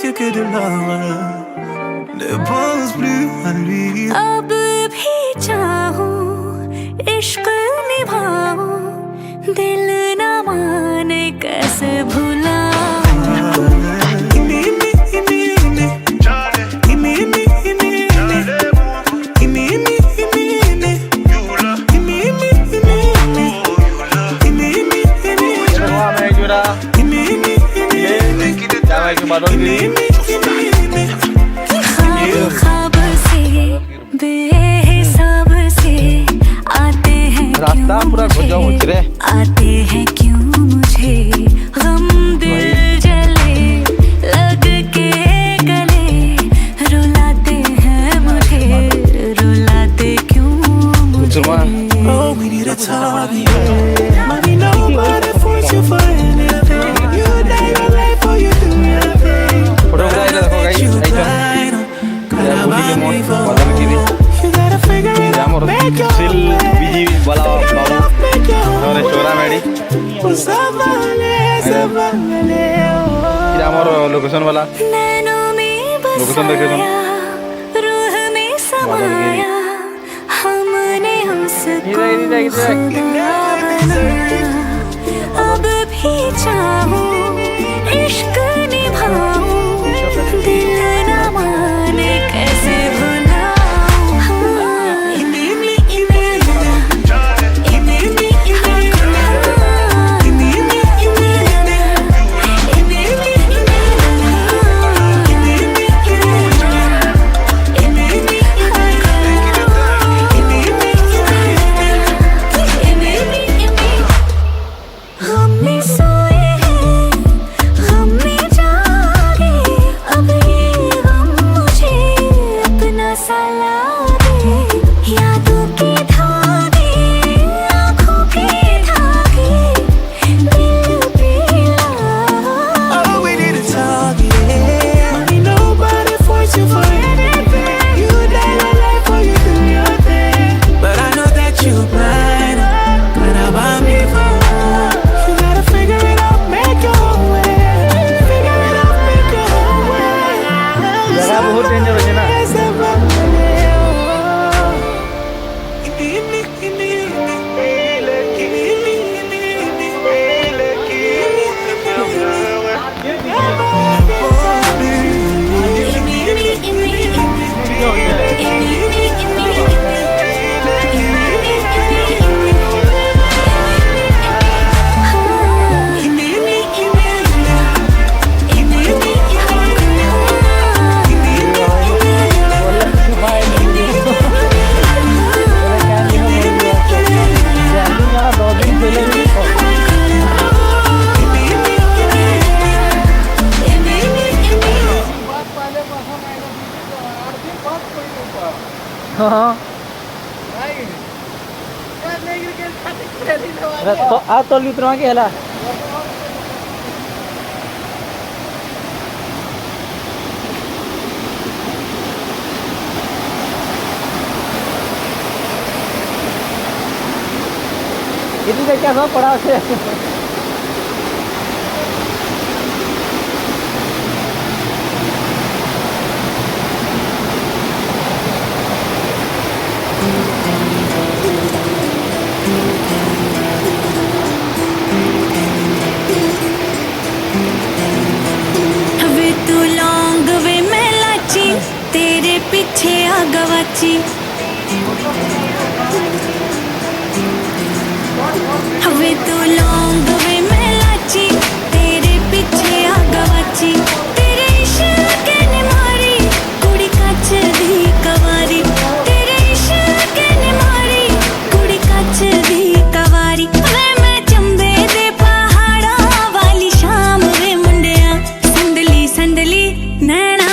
yeux que de l'or. Ne pense plus à lui. अब भी चाहूं, इश्क निभाऊं, दिल न माने कैसे भुलाऊं. ख्वाब से बेहिसाब से आते हैं रास्ता पूरा खोजा उतरे आते हैं क्यों मुझे गम दिल जले लग के गले रुलाते हैं मुझे रुलाते क्यों मुझे. Oh, we need a talk. Money, nobody force you for anything. You die your life or you do your thing. Photo उठाया देखो गाइस आइटम या बुली के मोड वाला में कीदी या मोर सिल बीजी वाला बाबू और चोरा मेडी या मोर लोकेशन वाला लोकेशन देखे तुम रूह में समाया हमने उसको खुदा बनाया. अब भी चाहूं, इश्क निभाऊं, दिल न माने कैसे भुलाऊं. हम में सोए हैं, हम में जागे, अब ये गम मुझे अपना सा लागे. यादों के धागे, आँखों के धागे, दिल पे लागे. Oh, we need a talk. Money, nobody force you for anything. You die your life or you do your thing. But I know that you blind. But I want me for. You gotta figure it out, make your own way. Figure it out, make your own way. जगह बहुत danger है ना तो आ तो लित्रमा के हला इतनी क्या सब पड़ा से वे तू लौंग वे मैं लाची तेरे पीछे आ गवाची. वे तू लौंग वे मैं लाची तेरे पीछे आ गवाची. तेरे इश्क ने मारी कुड़ी कच दी कवारी. तेरे इश्क ने मारी कुड़ी कच दी कवारी. वे मैं चंबे दे पहाड़ा वाली शाम वे मुंडिया संदली संदली नैना